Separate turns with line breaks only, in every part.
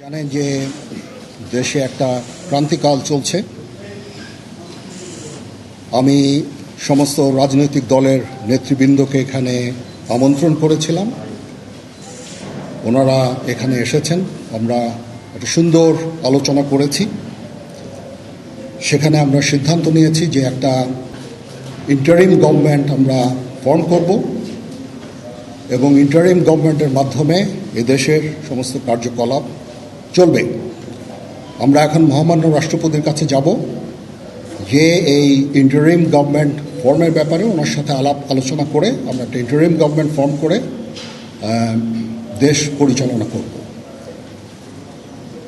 জানেন যে দেশে একটা ক্রান্তিকাল চলছে। আমি সমস্ত রাজনৈতিক দলের নেতৃবৃন্দকে এখানে আমন্ত্রণ করেছিলাম, ওনারা এখানে এসেছেন। আমরা একটা সুন্দর আলোচনা করেছি। সেখানে আমরা সিদ্ধান্ত নিয়েছি যে একটা ইন্টারিম গভর্নমেন্ট আমরা ফর্ম করব এবং ইন্টারিম গভর্নমেন্টের মাধ্যমে এদেশের সমস্ত কার্যকলাপ চলবে। আমরা এখন মহামান্য রাষ্ট্রপতির কাছে যাব যে এই ইন্টারিম গভর্নমেন্ট ফর্মের ব্যাপারে ওনার সাথে আলোচনা করে আমরা একটা ইন্টারিম গভর্নমেন্ট ফর্ম করে দেশ পরিচালনা করব।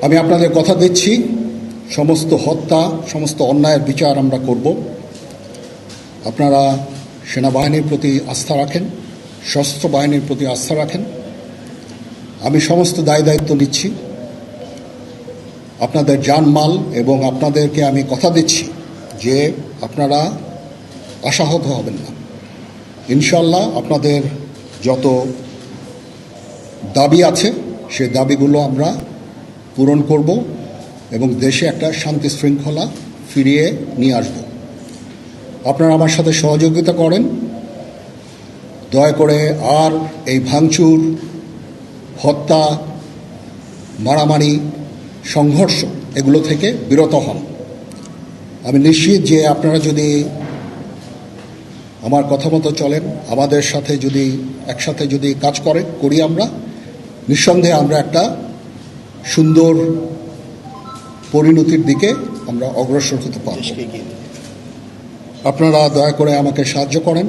আমি আপনাদের কথা দিচ্ছি, সমস্ত হত্যা, সমস্ত অন্যায়ের বিচার আমরা করব। আপনারা সেনাবাহিনীর প্রতি আস্থা রাখেন, সশস্ত্র বাহিনীর প্রতি আস্থা রাখেন। আমি সমস্ত দায়িত্ব নিচ্ছি। আপনাদের জানমাল এবং আপনাদেরকে আমি কথা দিচ্ছি যে আপনারা আশাহত হবেন না। ইনশাল্লাহ আপনাদের যত দাবি আছে সেই দাবিগুলো আমরা পূরণ করব এবং দেশে একটা শান্তি শৃঙ্খলা ফিরিয়ে নিয়ে আসব। আপনারা আমার সাথে সহযোগিতা করেন। দয়া করে আর এই ভাঙচুর, হত্যা, মারামারি, সংঘর্ষ এগুলো থেকে বিরত হন। আমি নিশ্চিত যে আপনারা যদি আমার কথা মতো চলেন, আমাদের সাথে যদি একসাথে যদি কাজ করি আমরা, নিঃসন্দেহে আমরা একটা সুন্দর পরিণতির দিকে আমরা অগ্রসর হতে পারব। আপনারা দয়া করে আমাকে সাহায্য করেন।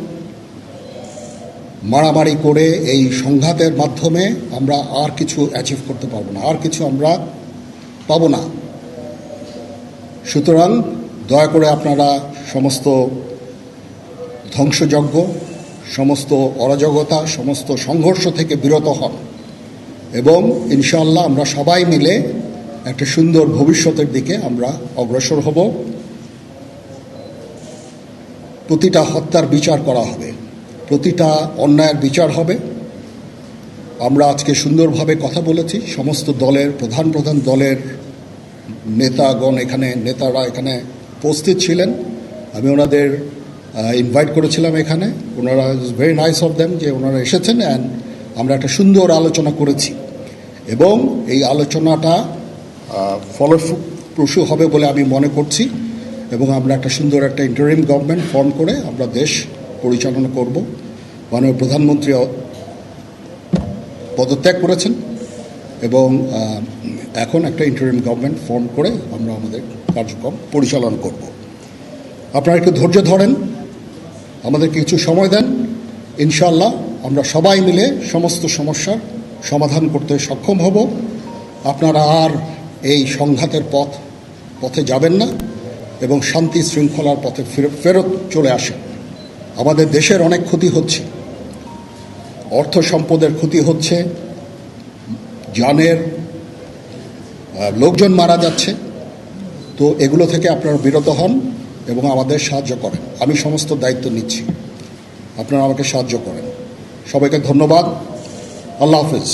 মারামারি করে এই সংঘাতের মাধ্যমে আমরা আর কিছু অ্যাচিভ করতে পারবো না, আর কিছু আমরা পাবো না। সুতরাং দয়া করে আপনারা সমস্ত ধ্বংসযজ্ঞ, সমস্ত অরাজকতা, সমস্ত সংঘর্ষ থেকে বিরত হন এবং ইনশাআল্লাহ আমরা সবাই মিলে একটা সুন্দর ভবিষ্যতের দিকে আমরা অগ্রসর হব। প্রতিটা হত্যার বিচার করা হবে, প্রতিটা অন্যায়ের বিচার হবে। আমরা আজকে সুন্দরভাবে কথা বলেছি। সমস্ত দলের প্রধান দলের নেতারা এখানে উপস্থিত ছিলেন। আমি ওনাদের ইনভাইট করেছিলাম এখানে। ওনারা ভেরি নাইস অফ দেম যে ওনারা এসেছেন অ্যান্ড আমরা একটা সুন্দর আলোচনা করেছি এবং এই আলোচনাটা ফলপ্রসূ হবে বলে আমি মনে করছি এবং আমরা একটা সুন্দর একটা ইন্টারিম গভর্নমেন্ট ফর্ম করে আমরা দেশ পরিচালনা করব। মাননীয় প্রধানমন্ত্রী পদত্যাগ করেছেন এবং এখন একটা ইন্টারিম গভর্নমেন্ট ফর্ম করে আমরা আমাদের কার্যক্রম পরিচালনা করব। আপনারা একটু ধৈর্য ধরেন, আমাদের কিছু সময় দেন। ইনশাআল্লাহ আমরা সবাই মিলে সমস্ত সমস্যার সমাধান করতে সক্ষম হব। আপনারা আর এই সংঘাতের পথে যাবেন না এবং শান্তি শৃঙ্খলার পথে ফেরত চলে আসেন। আমাদের দেশের অনেক ক্ষতি হচ্ছে, অর্থ সম্পদের ক্ষতি হচ্ছে, জানের লোকজন মারা যাচ্ছে। তো এগুলো থেকে আপনারা বিরত হন এবং আমাদের সাহায্য করেন। আমি সমস্ত দায়িত্ব নিচ্ছি, আপনারা আমাকে সাহায্য করেন। সবাইকে ধন্যবাদ। আল্লাহ হাফেজ।